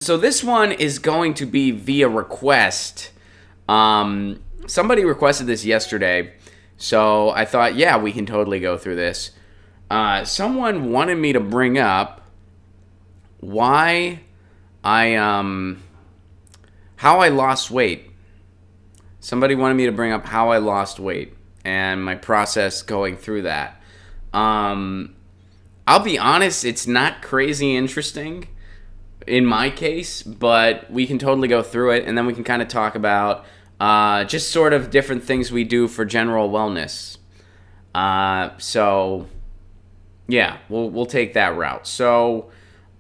So this one is going to be via request. Somebody requested this yesterday, so I thought, yeah, we can totally go through this. Someone wanted me to bring up why how I lost weight. Somebody wanted me to bring up how I lost weight and my process going through that. I'll be honest, it's not crazy interesting in my case, but we can totally go through it, and then we can kind of talk about just sort of different things we do for general wellness. So yeah, we'll take that route. So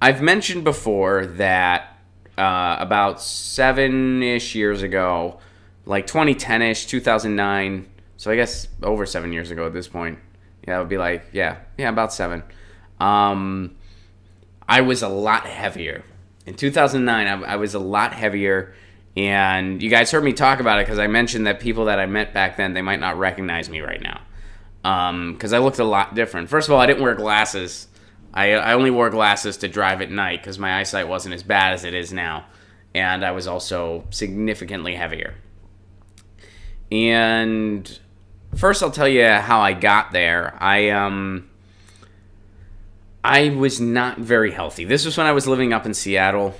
I've mentioned before that about 7-ish years ago, like 2010-ish, 2009, so I guess over 7 years ago at this point. Yeah, it would be like, yeah, about 7. I was a lot heavier. In 2009, I was a lot heavier, and you guys heard me talk about it because I mentioned that people that I met back then, they might not recognize me right now because I looked a lot different. First of all, I didn't wear glasses. I only wore glasses to drive at night because my eyesight wasn't as bad as it is now, and I was also significantly heavier. And first, I'll tell you how I got there. I was not very healthy. This was when I was living up in Seattle,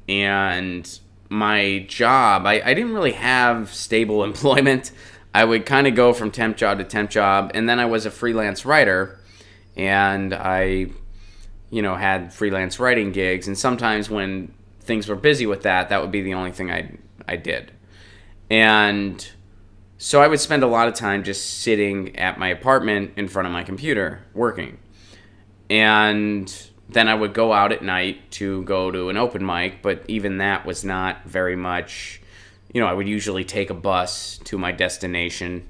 and my job, I didn't really have stable employment. I would kind of go from temp job to temp job, and then I was a freelance writer, and I, had freelance writing gigs, and sometimes when things were busy with that, that would be the only thing I did. And so I would spend a lot of time just sitting at my apartment in front of my computer working. And then I would go out at night to go to an open mic, but even that was not very much. I would usually take a bus to my destination,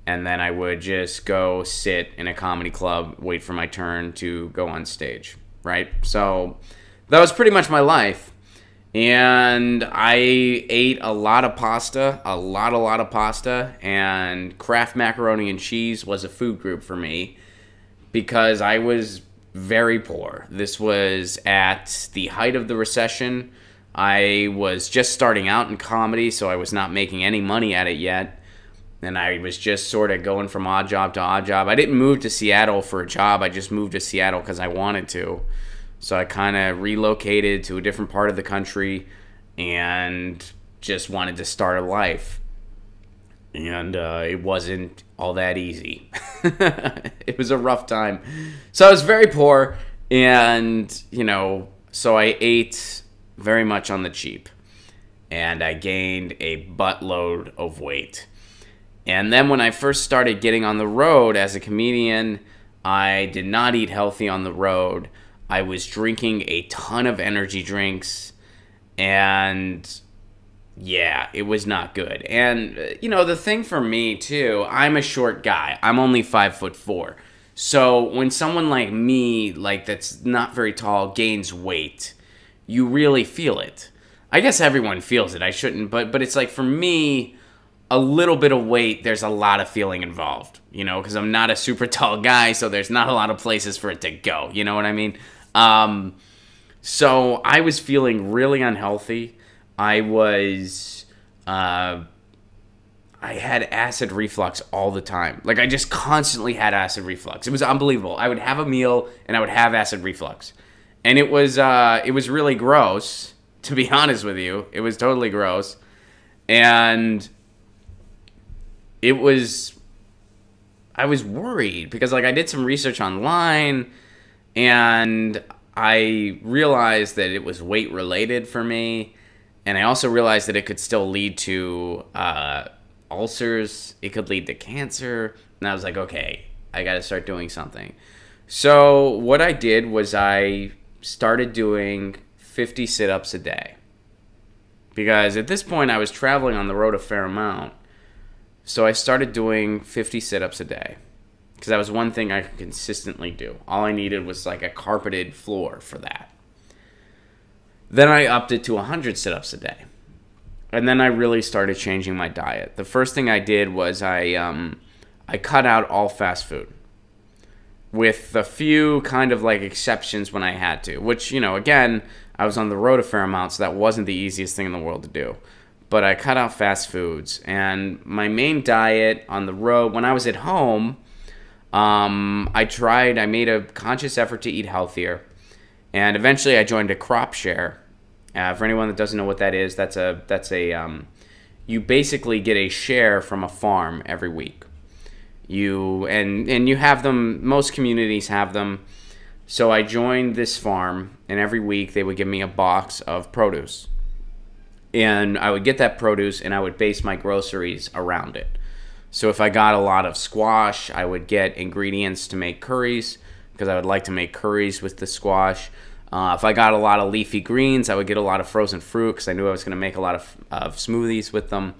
and then I would just go sit in a comedy club, wait for my turn to go on stage, right? So that was pretty much my life. And I ate a lot of pasta, a lot of pasta, and Kraft macaroni and cheese was a food group for me, because I was very poor. This was at the height of the recession. I was just starting out in comedy, so I was not making any money at it yet. And I was just sort of going from odd job to odd job. I didn't move to Seattle for a job. I just moved to Seattle because I wanted to. So I kind of relocated to a different part of the country and just wanted to start a life. And it wasn't all that easy. It was a rough time. So I was very poor, and, so I ate very much on the cheap. And I gained a buttload of weight. And then when I first started getting on the road as a comedian, I did not eat healthy on the road. I was drinking a ton of energy drinks, and yeah, it was not good. And, the thing for me, too, I'm a short guy. I'm only 5'4". So when someone like me, that's not very tall, gains weight, you really feel it. I guess everyone feels it. I shouldn't, but it's like, for me, a little bit of weight, there's a lot of feeling involved, because I'm not a super tall guy, so there's not a lot of places for it to go. You know what I mean? So I was feeling really unhealthy. I had acid reflux all the time. I just constantly had acid reflux. It was unbelievable. I would have a meal and I would have acid reflux. And it was really gross, to be honest with you. It was totally gross. And I was worried because I did some research online, and I realized that it was weight related for me. And I also realized that it could still lead to ulcers. It could lead to cancer. And I was like, okay, I got to start doing something. So what I did was I started doing 50 sit-ups a day. Because at this point, I was traveling on the road a fair amount. So I started doing 50 sit-ups a day. Because that was one thing I could consistently do. All I needed was a carpeted floor for that. Then I upped it to 100 sit-ups a day. And then I really started changing my diet. The first thing I did was I cut out all fast food. With a few kind of exceptions when I had to. Which, again, I was on the road a fair amount, so that wasn't the easiest thing in the world to do. But I cut out fast foods, and my main diet on the road, when I was at home, I made a conscious effort to eat healthier, and eventually I joined a crop share. For anyone that doesn't know what that is, you basically get a share from a farm every week. You have them, most communities have them. So I joined this farm, and every week they would give me a box of produce. And I would get that produce, and I would base my groceries around it. So if I got a lot of squash, I would get ingredients to make curries, because I would like to make curries with the squash. If I got a lot of leafy greens, I would get a lot of frozen fruit, because I knew I was going to make a lot of smoothies with them.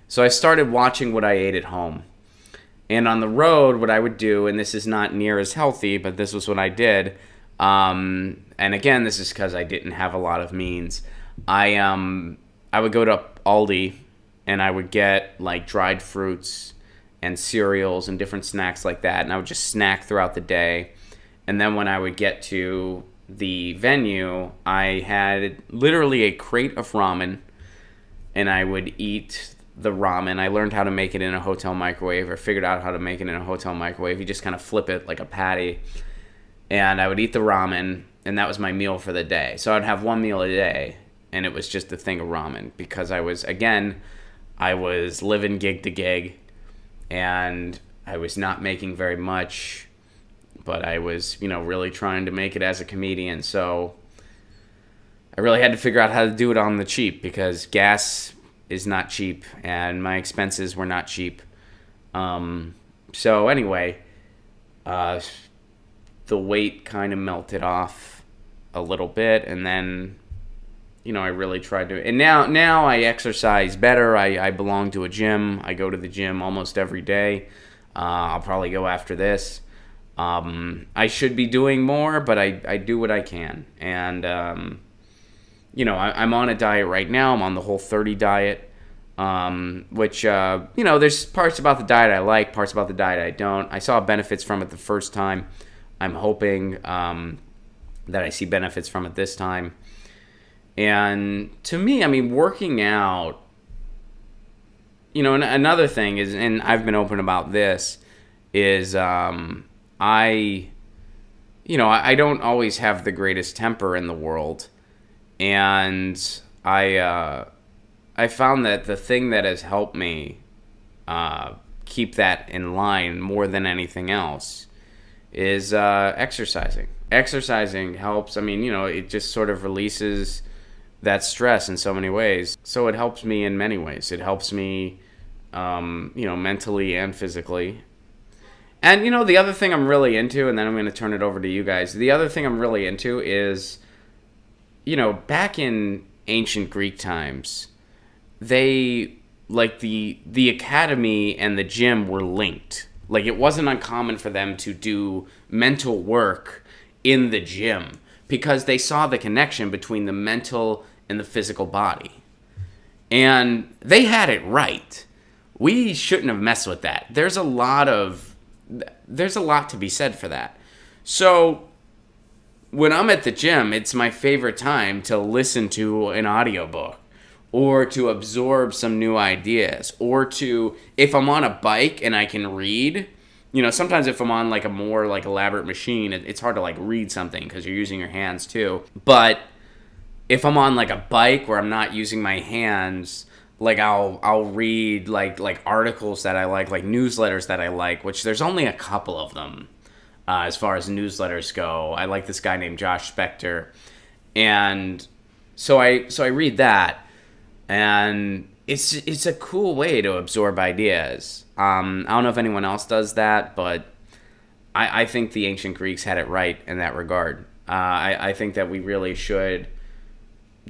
So I started watching what I ate at home. And on the road, what I would do, and this is not near as healthy, but this was what I did, and again, this is because I didn't have a lot of means. I would go to Aldi, and I would get like dried fruits and cereals and different snacks like that, and I would just snack throughout the day. And then when I would get to the venue, I had literally a crate of ramen, and I would eat the ramen. I learned how to make it in a hotel microwave, or figured out how to make it in a hotel microwave. You just kind of flip it like a patty, and I would eat the ramen, and that was my meal for the day. So I'd have one meal a day, and it was just a thing of ramen, because I was living gig to gig, and I was not making very much, but I was, really trying to make it as a comedian. So I really had to figure out how to do it on the cheap, because gas is not cheap, and my expenses were not cheap. So anyway, the weight kind of melted off a little bit, and then, I really tried to, and now I exercise better. I belong to a gym. I go to the gym almost every day. I'll probably go after this. I should be doing more, but I do what I can. And, I'm on a diet right now. I'm on the Whole30 diet, which, there's parts about the diet I like, parts about the diet I don't. I saw benefits from it the first time. I'm hoping that I see benefits from it this time. And to me, working out, another thing is, and I've been open about this, is I don't always have the greatest temper in the world. And I found that the thing that has helped me keep that in line more than anything else is exercising. Exercising helps. It just sort of releases that stress in so many ways. So it helps me in many ways. It helps me, mentally and physically. And, the other thing I'm really into, and then I'm going to turn it over to you guys. The other thing I'm really into is, back in ancient Greek times, they, like, the academy and the gym were linked. Like, it wasn't uncommon for them to do mental work in the gym, because they saw the connection between the mental and the physical body. And they had it right. We shouldn't have messed with that. There's a lot to be said for that. So when I'm at the gym, it's my favorite time to listen to an audiobook, or to absorb some new ideas, or to, if I'm on a bike and I can read, sometimes if I'm on like a more like elaborate machine, it's hard to like read something because you're using your hands too. But if I'm on like a bike where I'm not using my hands, like I'll read like articles that I like newsletters that I like, which there's only a couple of them as far as newsletters go. I like this guy named Josh Spector, and so I read that, and it's a cool way to absorb ideas. I don't know if anyone else does that, but I think the ancient Greeks had it right in that regard. I think that we really should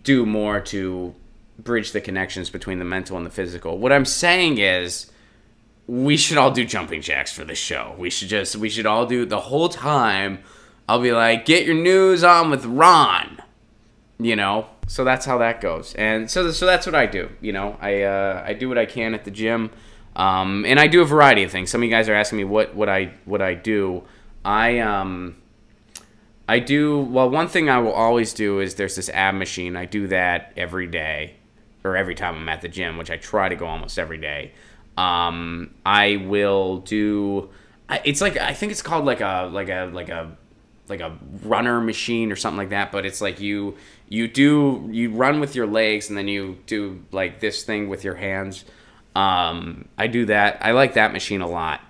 do more to bridge the connections between the mental and the physical. What I'm saying is, we should all do jumping jacks for this show. We should all do, the whole time, I'll be like, get your news on with Ron. So that's how that goes. And so that's what I do. I do what I can at the gym. And I do a variety of things. Some of you guys are asking me what I do. I do, well, one thing I will always do is there's this ab machine. I do that every day, or every time I'm at the gym, which I try to go almost every day. I will do, it's like, I think it's called like a runner machine or something like that, but it's like you run with your legs and then you do like this thing with your hands. I do that. I like that machine a lot.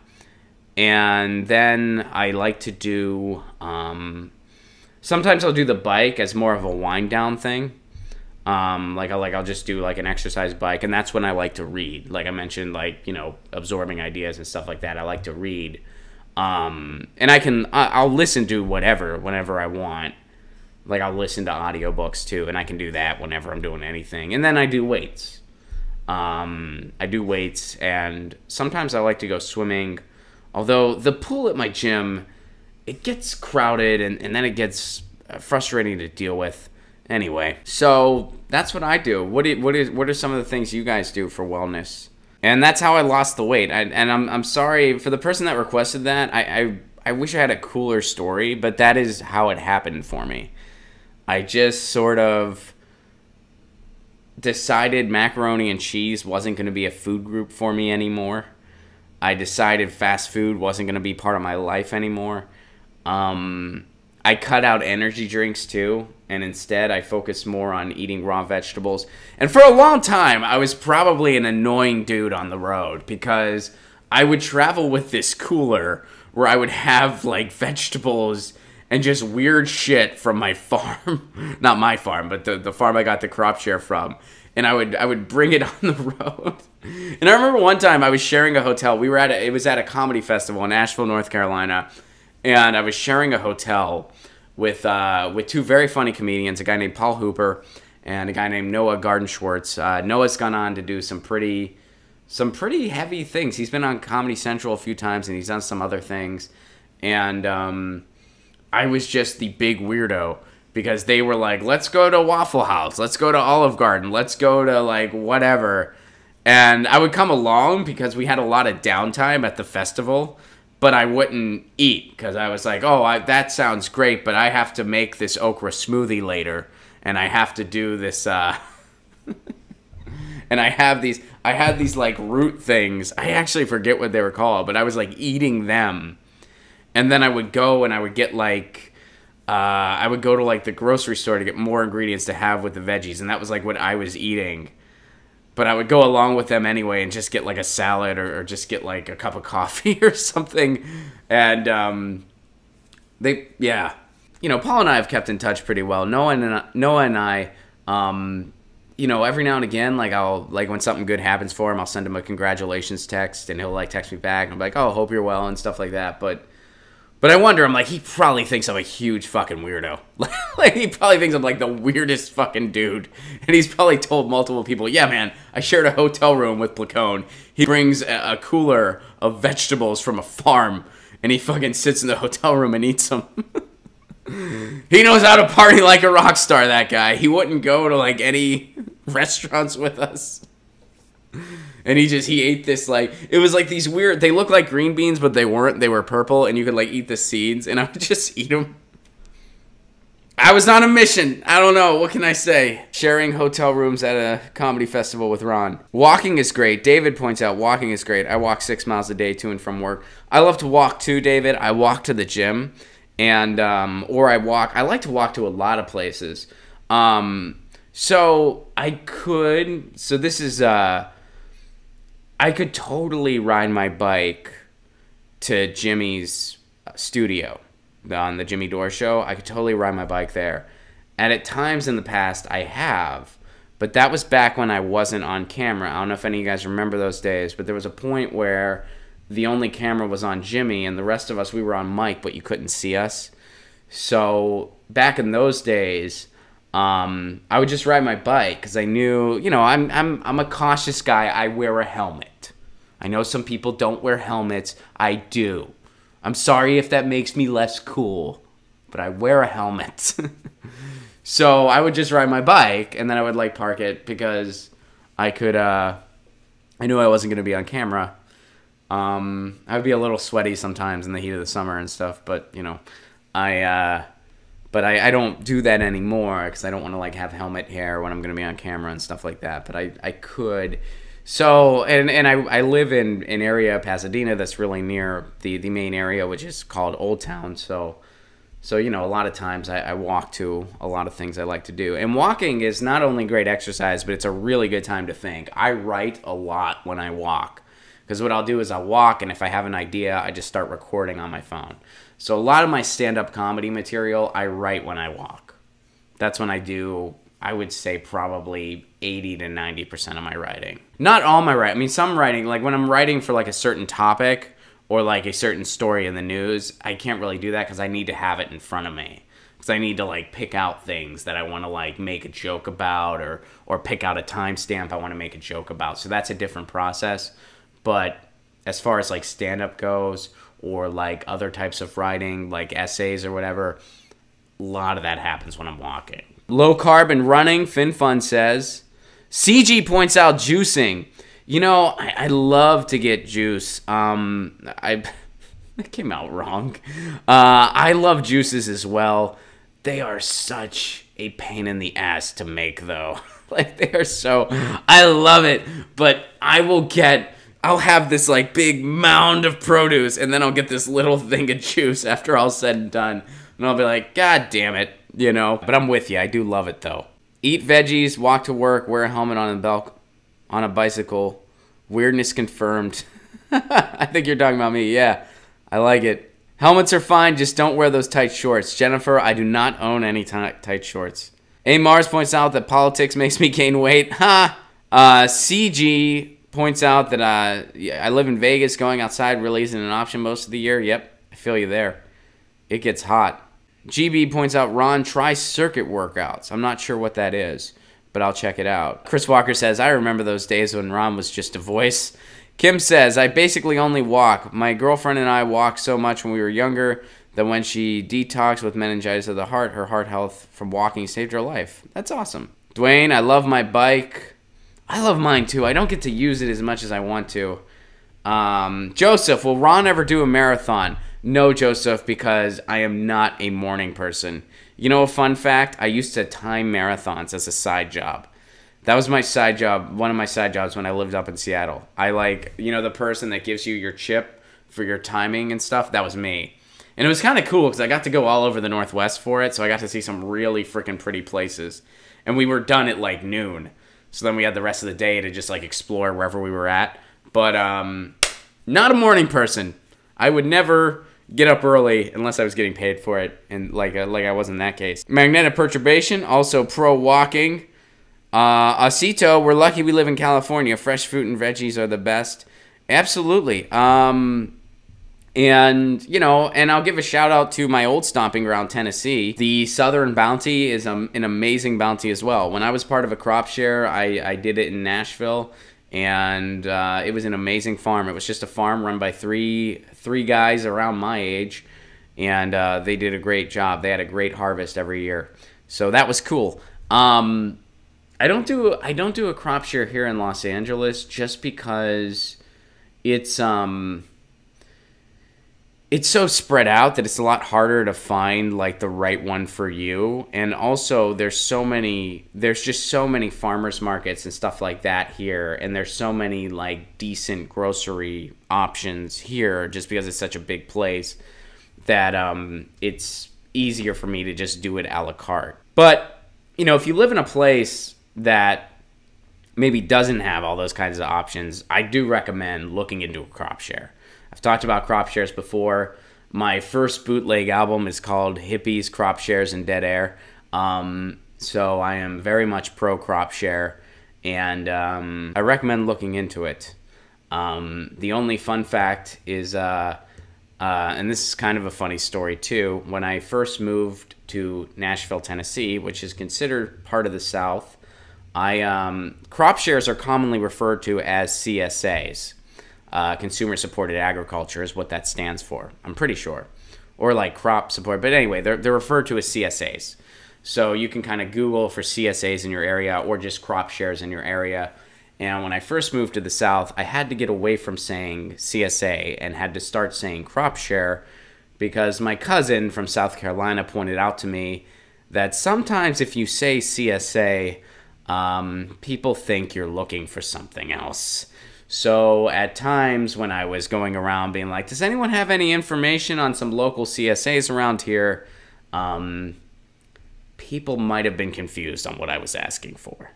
And then I like to do, sometimes I'll do the bike as more of a wind down thing. I'll just do like an exercise bike, and that's when I like to read. Like I mentioned, like, absorbing ideas and stuff like that. I like to read. And I'll listen to whatever, whenever I want. Like I'll listen to audiobooks too, and I can do that whenever I'm doing anything. And then I do weights. I do weights, and sometimes I like to go swimming. Although the pool at my gym, it gets crowded, and then it gets frustrating to deal with. Anyway, so that's what I do. What are some of the things you guys do for wellness? And that's how I lost the weight. I'm sorry for the person that requested that. I wish I had a cooler story, but that is how it happened for me. I just sort of decided macaroni and cheese wasn't going to be a food group for me anymore. I decided fast food wasn't going to be part of my life anymore. I cut out energy drinks too, and instead I focused more on eating raw vegetables. And for a long time, I was probably an annoying dude on the road because I would travel with this cooler where I would have like vegetables and just weird shit from my farm. Not my farm, but the farm I got the crop share from. And I would bring it on the road. And I remember one time I was sharing a hotel. It was at a comedy festival in Asheville, North Carolina. And I was sharing a hotel with two very funny comedians, a guy named Paul Hooper and a guy named Noah Gardenschwartz. Noah's gone on to do some pretty heavy things. He's been on Comedy Central a few times, and he's done some other things. And I was just the big weirdo because they were like, let's go to Waffle House, let's go to Olive Garden, let's go to like whatever. And I would come along because we had a lot of downtime at the festival. But I wouldn't eat because I was like, that sounds great, but I have to make this okra smoothie later, and I have to do this, and I had these like root things. I actually forget what they were called, but I was like eating them, and then I would go and I would get like, I would go to like the grocery store to get more ingredients to have with the veggies, and that was like what I was eating. But I would go along with them anyway and just get like a salad or just get like a cup of coffee or something. And Paul and I have kept in touch pretty well. Noah and I, every now and again, like when something good happens for him, I'll send him a congratulations text, and he'll like text me back, and I'm like, hope you're well and stuff like that. But I wonder, I'm like, he probably thinks I'm a huge fucking weirdo. Like, he probably thinks I'm like the weirdest fucking dude. And he's probably told multiple people, yeah, man, I shared a hotel room with Placone. He brings a cooler of vegetables from a farm, and he fucking sits in the hotel room and eats them. He knows how to party like a rock star, that guy. He wouldn't go to like any restaurants with us. And he ate this, like, it was like these weird, they look like green beans, but they weren't. They were purple, and you could, like, eat the seeds, and I would just eat them. I was on a mission. I don't know. What can I say? Sharing hotel rooms at a comedy festival with Ron. Walking is great. David points out walking is great. I walk 6 miles a day to and from work. I love to walk, too, David. I walk to the gym, and, I like to walk to a lot of places. I could totally ride my bike to Jimmy's studio on the Jimmy Dore show. I could totally ride my bike there. And at times in the past, I have. But that was back when I wasn't on camera. I don't know if any of you guys remember those days, but there was a point where the only camera was on Jimmy, and the rest of us, we were on mic, but you couldn't see us. So back in those days, I would just ride my bike because I knew, I'm a cautious guy. I wear a helmet. I know some people don't wear helmets. I do. I'm sorry if that makes me less cool, but I wear a helmet. So I would just ride my bike, and then I would like park it because I could, I knew I wasn't going to be on camera. I would be a little sweaty sometimes in the heat of the summer and stuff, but, I But I don't do that anymore because I don't want to like have helmet hair when I'm going to be on camera and stuff like that. But I could. So, and I live in an area, Pasadena, that's really near the main area, which is called Old Town. So you know, a lot of times I walk to a lot of things I like to do. And walking is not only great exercise, but it's a really good time to think. I write a lot when I walk. Because what I'll do is I'll walk, and if I have an idea, I just start recording on my phone. So a lot of my stand-up comedy material, I write when I walk. That's when I do, I would say, probably 80 to 90% of my writing. Not all my writing. I mean, some writing, like when I'm writing for like a certain topic or like a certain story in the news, I can't really do that because I need to have it in front of me. Because I need to like pick out things that I want to like make a joke about or pick out a timestamp I want to make a joke about. So that's a different process. But as far as like stand-up goes or like other types of writing, like essays or whatever, a lot of that happens when I'm walking. Low carb and running, FinFun says. CG points out juicing. You know, I love to get juice. That came out wrong. I love juices as well. They are such a pain in the ass to make, though. Like, they are so... I love it, but I'll have this like big mound of produce, and then I'll get this little thing of juice after all said and done. And I'll be like, God damn it, you know. But I'm with you. I do love it, though. Eat veggies, walk to work, wear a helmet on a bicycle. Weirdness confirmed. I think you're talking about me. Yeah, I like it. Helmets are fine, just don't wear those tight shorts. Jennifer, I do not own any tight shorts. A. Mars points out that politics makes me gain weight. Ha! CG... points out that I live in Vegas. Going outside really isn't an option most of the year. Yep, I feel you there. It gets hot. GB points out, Ron, try circuit workouts. I'm not sure what that is, but I'll check it out. Chris Walker says, I remember those days when Ron was just a voice. Kim says, I basically only walk. My girlfriend and I walked so much when we were younger that when she detoxed with meningitis of the heart, her heart health from walking saved her life. That's awesome. Dwayne, I love my bike. I love mine too. I don't get to use it as much as I want to. Joseph, will Ron ever do a marathon? No, Joseph, because I am not a morning person. You know a fun fact? I used to time marathons as a side job. That was my side job, one of my side jobs when I lived up in Seattle. I like, you know, the person that gives you your chip for your timing and stuff? That was me. And it was kind of cool because I got to go all over the Northwest for it, so I got to see some really freaking pretty places. And we were done at like noon. So then we had the rest of the day to just like explore wherever we were at. But not a morning person. I would never get up early unless I was getting paid for it, and like I was in that case. Magnetic perturbation, also pro walking. Acito, we're lucky we live in California. Fresh fruit and veggies are the best. Absolutely. And, you know, and I'll give a shout out to my old stomping ground, Tennessee. The Southern Bounty is an amazing bounty as well. When I was part of a crop share, I did it in Nashville, and it was an amazing farm. It was just a farm run by three guys around my age, and they did a great job. They had a great harvest every year, so that was cool. I don't do a crop share here in Los Angeles just because it's so spread out that it's a lot harder to find like the right one for you. And also there's just so many farmers markets and stuff like that here, and there's so many like decent grocery options here just because it's such a big place that it's easier for me to just do it a la carte. But, you know, if you live in a place that maybe doesn't have all those kinds of options, I do recommend looking into a crop share. I've talked about crop shares before. My first bootleg album is called Hippies, Crop Shares, and Dead Air. So I am very much pro crop share, and I recommend looking into it. The only fun fact is, and this is kind of a funny story too, when I first moved to Nashville, Tennessee, which is considered part of the South, crop shares are commonly referred to as CSAs. Consumer Supported Agriculture is what that stands for, I'm pretty sure. Or like crop support, but anyway, they're referred to as CSAs. So you can kind of Google for CSAs in your area or just crop shares in your area. And when I first moved to the South, I had to get away from saying CSA and had to start saying crop share because my cousin from South Carolina pointed out to me that sometimes if you say CSA, people think you're looking for something else. So at times when I was going around being like, does anyone have any information on some local CSAs around here? People might have been confused on what I was asking for.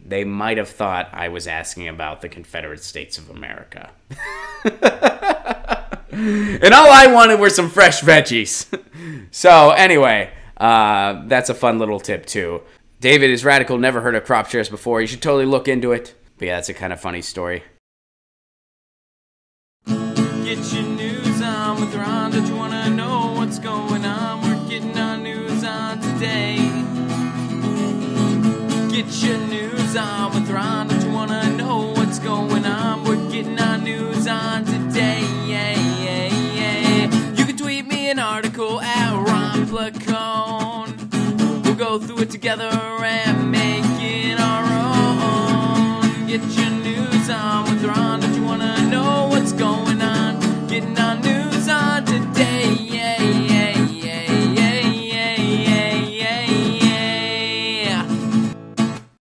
They might have thought I was asking about the Confederate States of America. And all I wanted were some fresh veggies. So anyway, that's a fun little tip too. David is radical, never heard of crop shares before. You should totally look into it. But yeah, that's a kind of funny story. Get your news on with Ron. Don't you want to know what's going on? We're getting our news on today. Get your news on with Ron. Don't you want to know what's going on? We're getting our news on today. Yeah, yeah, yeah. You can tweet me an article at Ron Placone. We'll go through it together and make it our own. Get your news on